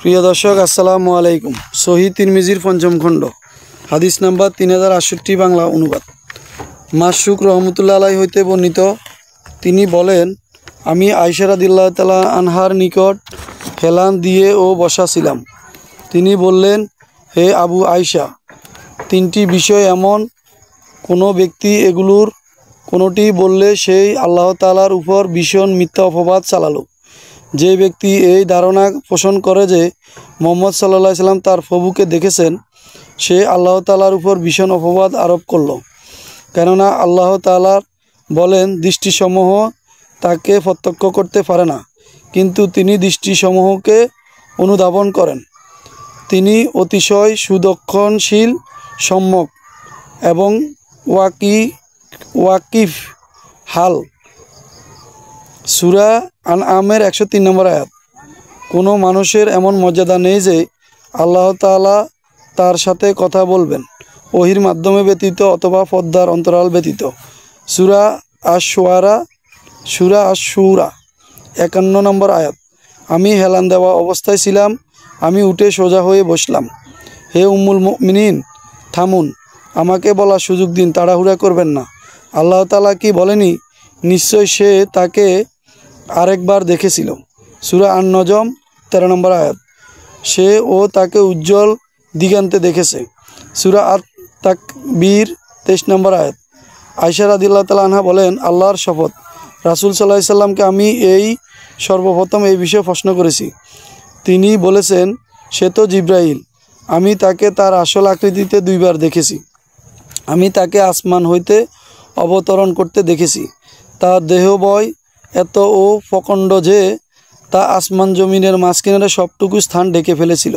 প্রিয় দর্শক, আসসালামু আলাইকুম। সহিহ তিরমিজির পঞ্চম খণ্ড, হাদিস নাম্বার 3068, বাংলা অনুবাদ। মাসরুক রহমতুল্লাহ আলাইহি হইতে বর্ণিত, তিনি বলেন, আমি আয়েশা রাদিয়াল্লাহু তাআলা আনহার নিকট হেলান দিয়ে ও বসা ছিলাম। তিনি বললেন, হে আবু আয়েশা, তিনটি বিষয় এমন, কোনো ব্যক্তি এগুলোর কোনোটি বললে সেই আল্লাহ তাআলার উপর ভীষণ মিথ্যা অপবাদ চালালো। যে ব্যক্তি এই ধারণা পোষণ করে যে মুহাম্মদ সাল্লাল্লাহু আলাইহি সাল্লাম তার প্রভুকে দেখেছেন, সে আল্লাহ তাআলার উপর ভীষণ অপবাদ আরোপ করল। কেননা আল্লাহ তাআলা বলেন, দৃষ্টিসমূহ তাকে প্রত্যক্ষ করতে পারে না, কিন্তু তিনি দৃষ্টিসমূহকে অনুধাবন করেন। তিনি অতিশয় সুদক্ষণশীল, সম্যক এবং ওয়াকিফ হাল। সূরা আনআমের 103 নম্বর আয়াত। কোনো মানুষের এমন মর্যাদা নেই যে আল্লাহ তাআলা তার সাথে কথা বলবেন ওহির মাধ্যমে ব্যতীত অথবা পর্দার অন্তরাল ব্যতীত। সূরা আশ-শুআরা 51 নম্বর আয়াত। আমি হেলান দেওয়া অবস্থায় ছিলাম, আমি উঠে সোজা হয়ে বসলাম। হে উম্মুল মুমিনিন, থামুন, আমাকে বলার সুযোগ দিন, তাড়াহুড়া করবেন না। আল্লাহ তাআলা কি বলেনি, নিশ্চয় সে তাকে আরেকবার দেখেছিল। সূরা আন-নজম 13 নম্বর আয়াত। সে ও তাকে উজ্জ্বল দিগান্তে দেখেছে। সূরা আত-তাকবীর 23 নম্বর আয়াত। আয়েশা রাদিয়াল্লাহু তাআলা আনহা বলেন, আল্লাহর শপথ, রাসূল সাল্লাল্লাহু আলাইহি সাল্লামকে আমি সর্বপ্রথম এই বিষয়ে প্রশ্ন করেছি। তিনি বলেছেন, সে তো জিবরাইল। আমি তাকে তার আসল আকৃতিতে 2 বার দেখেছি। আমি তাকে আসমান হইতে অবতরণ করতে দেখেছি। তার দেহবয় এত ও প্রকাণ্ড যে তা আসমান জমিনের মাঝখানে সবটুকু স্থান ঢেকে ফেলেছিল।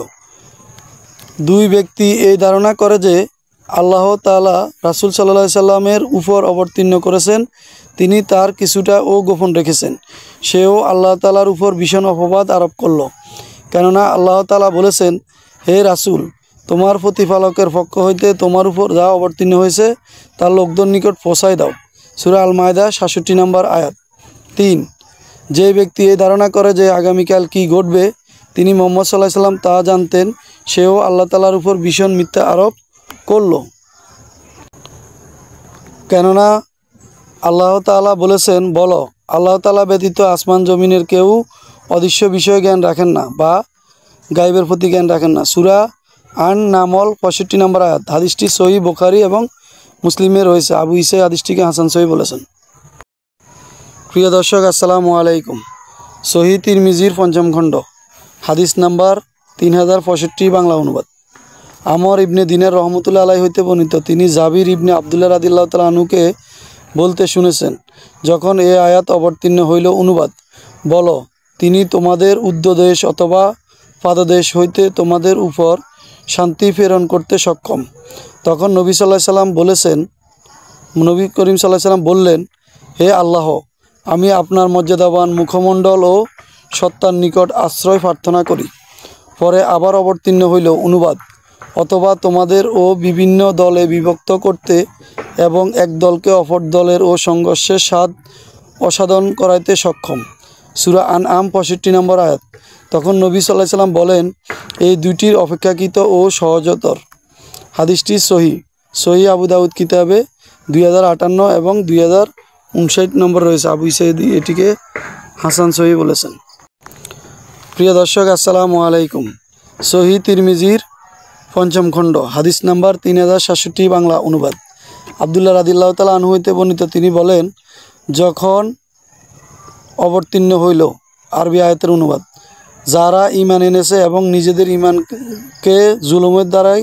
2 ব্যক্তি এই ধারণা করে যে আল্লাহ তাআলা রাসূল সাল্লাল্লাহু আলাইহি সাল্লামের উপর অবতীর্ণ করেছেন, তিনি তার কিছুটা ও গোপন রেখেছেন। সেও আল্লাহ তাআলার উপর ভীষণ অপবাদ আরোপ করল। কেননা আল্লাহ তাআলা বলেছেন, হে রাসূল, তোমার প্রতিপালকের পক্ষ হইতে তোমার উপর যা অবতীর্ণ হয়েছে তা লোকদের নিকট পৌঁছায় দাও। সূরা আল-মাইদা 67 নম্বর আয়াত। 3, যে ব্যক্তি এই ধারণা করে যে আগামীকাল কি ঘটবে তিনি মুহাম্মদ সাল্লাল্লাহু আলাইহি সাল্লাম তা জানতেন, সেও আল্লাহ তাআলার উপর ভীষণ মিথ্যা আরোপ করল। কেননা আল্লাহ তাআলা বলেছেন, বলো, আল্লাহ তাআলা ব্যতীত আসমান জমিনের কেউ অদৃশ্য বিষয়ে জ্ঞান রাখেন না বা গায়বের প্রতি জ্ঞান রাখেন না। সূরা আন-নামল 65 নম্বর আয়াত। হাদিসটি সহিহ বুখারী এবং মুসলিমে রয়েছে। আবু ঈসা হাদিসটিকে হাসান সহিহ বলেছেন। প্রিয় দর্শক, আসসালামু আলাইকুম। সহিহ তিরমিজির পঞ্চম খণ্ড, হাদিস নাম্বার 3065, বাংলা অনুবাদ। আমর ইবনে দিনার রহমতুল্লাহ আলাইহি হইতে বর্ণিত, তিনি জাবির ইবনে আবদুল্লাহ রাদিয়াল্লাহু তাআলা আনহুকে বলতে শুনেছেন, যখন এ আয়াত অবতীর্ণ হইল, অনুবাদ, বলো, তিনি তোমাদের উদ্দেশ অথবা পাদদেশ হইতে তোমাদের উপর শান্তি প্রেরণ করতে সক্ষম। তখন নবী করিম সাল্লাল্লাহু আলাইহি সাল্লাম বললেন, হে আল্লাহ, আমি আপনার মর্যাদাবান মুখমণ্ডল ও সত্তার নিকট আশ্রয় প্রার্থনা করি। পরে আবার অবতীর্ণ হইল, অনুবাদ, অথবা তোমাদের ও বিভিন্ন দলে বিভক্ত করতে এবং এক দলকে অপর দলের ও সংঘর্ষের স্বাদ অসাধন করাইতে সক্ষম। সূরা আনআম 65 নম্বর আয়াত। তখন নবী সাল্লাল্লাহু আলাইহি সাল্লাম বলেন, এই দুইটির অপেক্ষাকৃত ও সহজতর। হাদিসটি সহিহ আবু দাউদ কিতাবে 2058 এবং 2059 নম্বর রয়েছে। আবু ঈসা এটিকে হাসান সহিহ বলেছেন। প্রিয় দর্শক, আসসালামু আলাইকুম। সহিহ তিরমিজির পঞ্চম খণ্ড, হাদিস নাম্বার 3067, বাংলা অনুবাদ। আব্দুল্লাহ রাদিয়াল্লাহু তাআলা আনহু হইতে বর্ণিত, তিনি বলেন, যখন অবতীর্ণ হইল, আরবি আয়াতের অনুবাদ, যারা ঈমান এনেছে এবং নিজেদের ঈমানকে জুলুমের দ্বারাই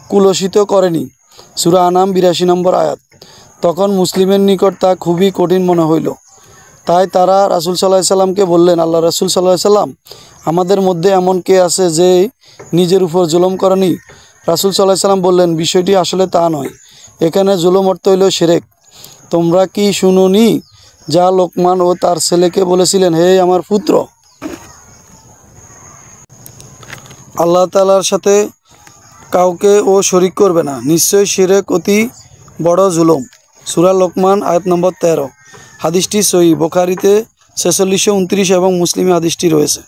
কুলসিত করেনি। সূরা আনাম 82 নম্বর আয়াত। তখন মুসলিমের নিকট তা খুবই কঠিন মনে হইল। তাই তারা রাসূল সাল্লাল্লাহু আলাইহি সাল্লামকে বললেন, আল্লাহ রাসূল সাল্লাল্লাহু আলাইহি সাল্লাম, আমাদের মধ্যে এমন কে আছে যে নিজের উপর জুলুম করেনি? রাসূল সাল্লাল্লাহু আলাইহি সাল্লাম বললেন, বিষয়টি আসলে তা নয়। এখানে জুলুম অর্থ হইল শিরক। তোমরা কি শুনোনি যা লোকমান ও তার ছেলেকে বলেছিলেন, হে আমার পুত্র, আল্লাহ তাআলার সাথে কাউকে ও শরীক করবে না, নিশ্চয় শিরক অতি বড় জুলুম। সূরা লোকমান আয়াত নম্বর 13। হাদিসটি সহিহ বুখারীতে 4629 এবং মুসলিমে হাদিসটি রয়েছে।